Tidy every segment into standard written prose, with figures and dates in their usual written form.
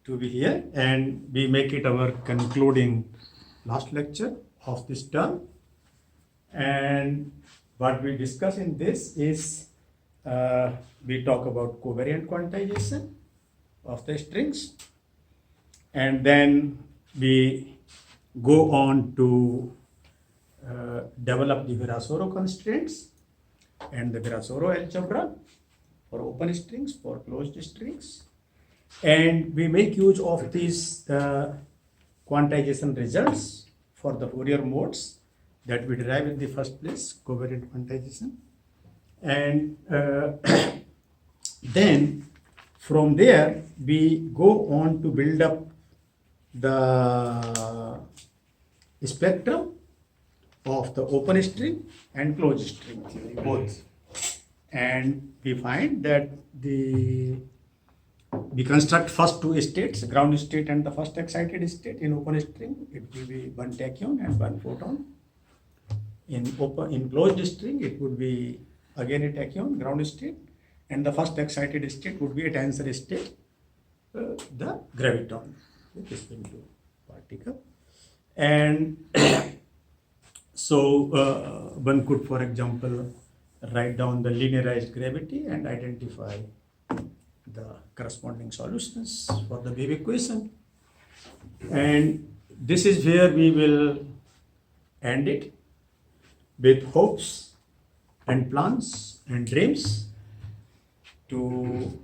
to be here, and we make it our concluding last lecture of this term. And what we discuss in this is we talk about covariant quantization of the strings, and then we go on to develop the Virasoro constraints and the Virasoro algebra for open strings, for closed strings, and we make use of these quantization results for the Fourier modes that we derive in the first place, covariant quantization. And then from there we go on to build up the spectrum of the open string and closed string theory, both. And we find that we construct first two states, ground state and the first excited state in open string. It will be one tachyon and one photon. In closed string, it would be again a tachyon, ground state, and the first excited state would be a tensor state, the graviton, with the spin 2 particle. And so one could, for example, write down the linearized gravity and identify the corresponding solutions for the wave equation. And this is where we will end it, with hopes and plans and dreams to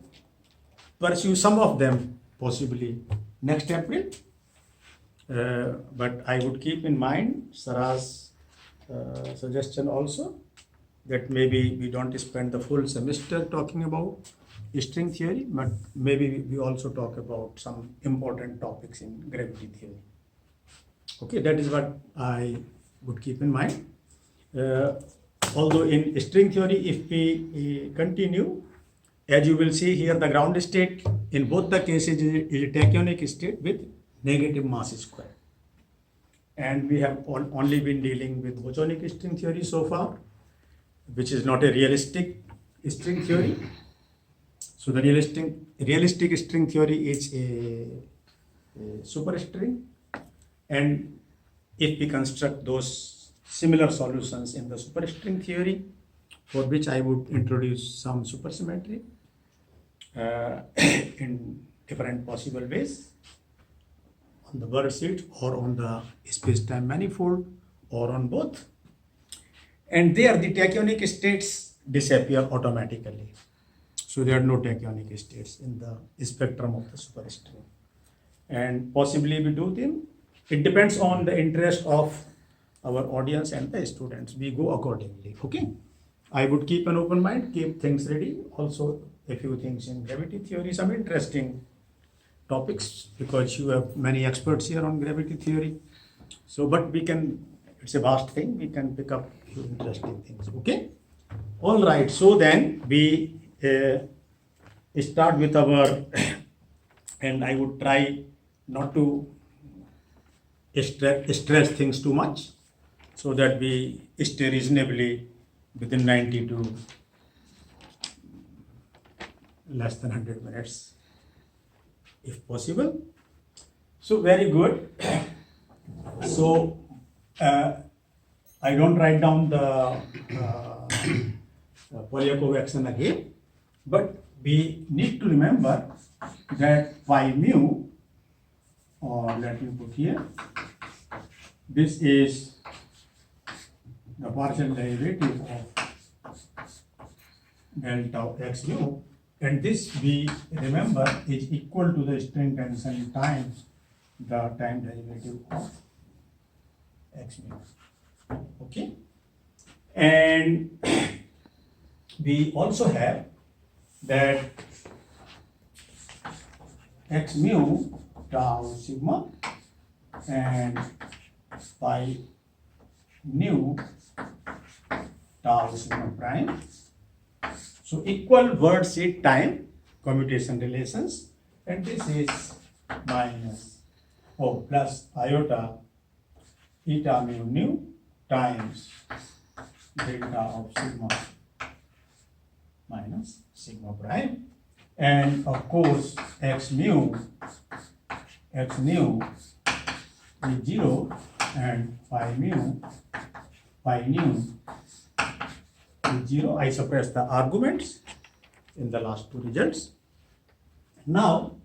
pursue some of them possibly next April. But I would keep in mind Sarah's suggestion also, that maybe we don't spend the full semester talking about string theory, but maybe we also talk about some important topics in gravity theory. Okay, that is what I would keep in mind. Although in string theory, if we continue, as you will see here, the ground state in both the cases is a tachyonic state with negative mass square. And we have only been dealing with bosonic string theory so far, which is not a realistic string theory. So the realistic string theory is a superstring, and if we construct those similar solutions in the superstring theory, for which I would introduce some supersymmetry in different possible ways, on the bird seed or on the space-time manifold or on both. And there the tachyonic states disappear automatically. So there are no tachyonic states in the spectrum of the superstring. And possibly we do them. It depends on the interest of our audience and the students. We go accordingly. Okay. I would keep an open mind, keep things ready. Also a few things in gravity theory, some interesting topics, because you have many experts here on gravity theory. So, but we can, it's a vast thing, we can pick up a few interesting things. Okay. All right. So then we start with our, and I would try not to stress things too much, so that we stay reasonably within 90 to less than 100 minutes, if possible. So very good. So I don't write down the Fourier again, but we need to remember that phi mu, or let me put here, this is the partial derivative of del tau x mu, and this we remember is equal to the string tension times the time derivative of x mu. Okay, and we also have that x mu tau sigma and pi nu tau sigma prime. So equal word seed time commutation relations, and this is minus plus iota eta mu nu times delta of sigma minus sigma prime, and of course x mu x nu is 0 and phi nu is 0. I suppress the arguments in the last two results. Now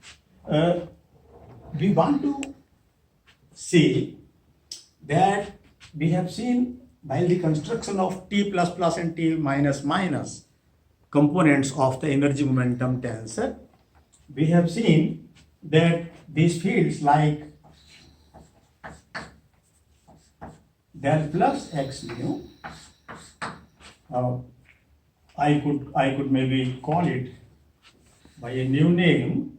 we want to see that we have seen while the construction of T plus plus and T minus minus components of the energy momentum tensor, we have seen that these fields like del plus x mu, I could maybe call it by a new name,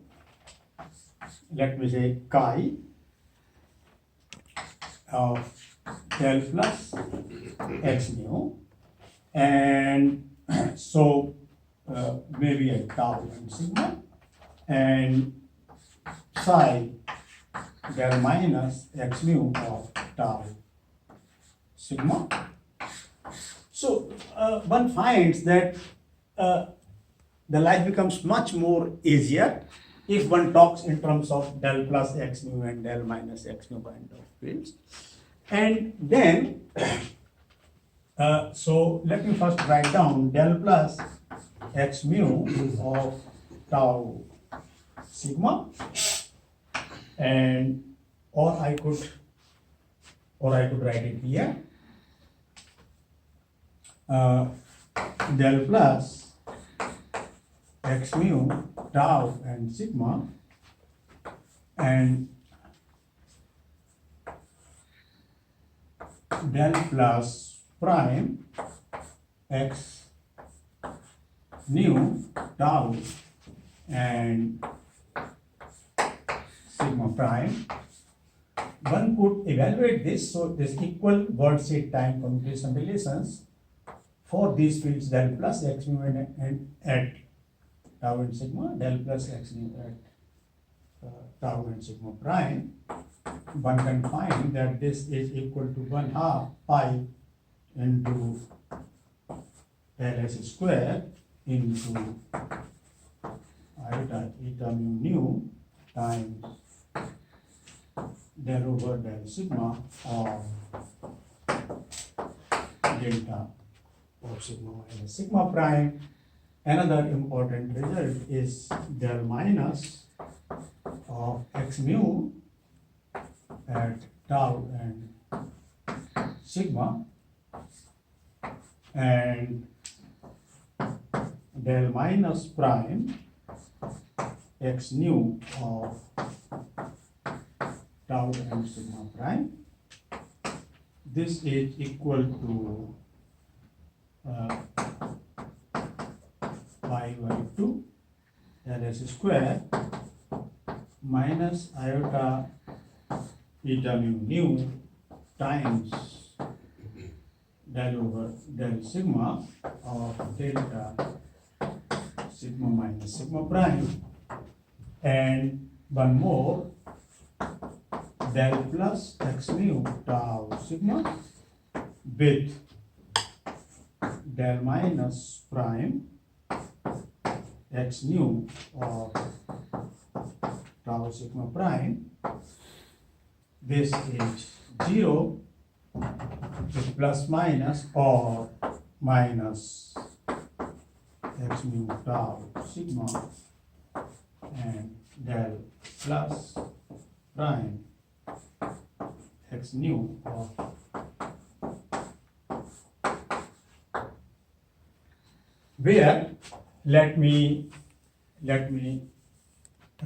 let me say chi of del plus x mu, and so maybe a tau and sigma, and psi del minus x mu of tau sigma. So one finds that the life becomes much more easier if one talks in terms of del plus x mu and del minus x mu kind of fields. And then, so let me first write down del plus x mu of tau sigma, and or I could write it here, del plus x mu tau and sigma, and del plus prime x nu tau and sigma prime. One could evaluate this, so this equal word seed time commutation relations for these fields del plus x mu and at tau and sigma, del plus x mu at tau and sigma prime. One can find that this is equal to 1/2 pi into ls square into iota eta mu nu times del over del sigma of delta of sigma minus sigma prime. Another important result is del minus of x mu at tau and sigma, and del minus prime x nu of tau and sigma prime. This is equal to pi by 2 ls square minus iota eta mu nu times del over del sigma of delta sigma minus sigma prime, and one more del plus x mu tau sigma with del minus prime x nu of tau sigma prime. This is 0 with plus minus or minus x mu tau sigma and del plus prime x nu of where let me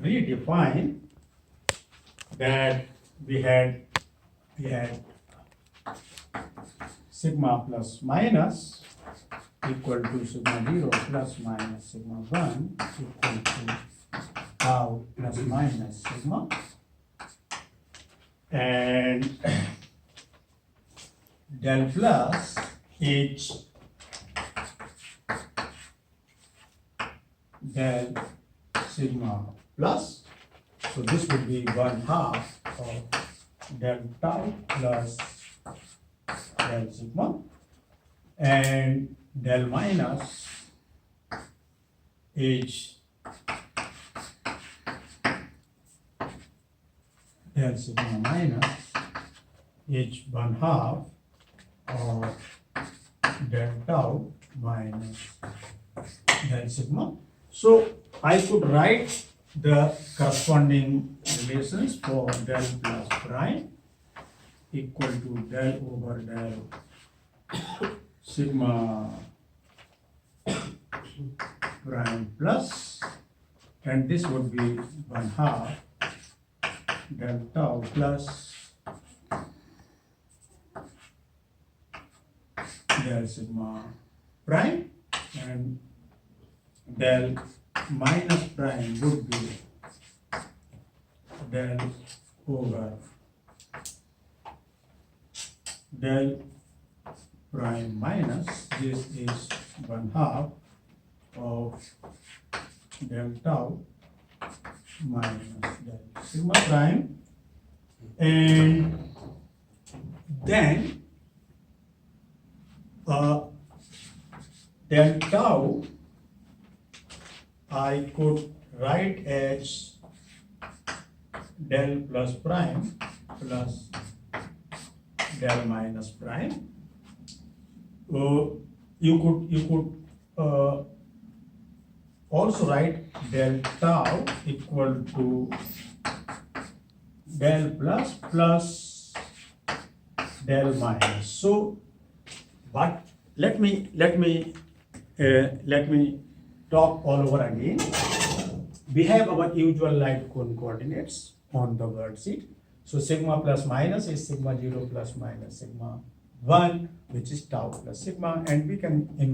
redefine that we had sigma plus minus equal to sigma 0 plus minus sigma 1 equal to tau plus minus sigma, and del plus h del sigma plus, so this would be 1/2 of del tau plus del sigma, and del minus h del sigma minus is 1/2 of del tau minus del sigma. So I could write the corresponding relations for del plus prime equal to del over del sigma prime plus, and this would be 1/2 del tau plus del sigma prime, and del minus prime would be del over del prime minus, this is 1/2 of del tau minus del sigma prime, and then del tau I could write as del plus prime plus del minus prime. You could also write del tau equal to del plus plus del minus. So, but let me talk all over again. We have our usual light cone coordinates on the worksheet. So sigma plus minus is sigma 0 plus minus sigma 1, which is tau plus sigma, and we can invert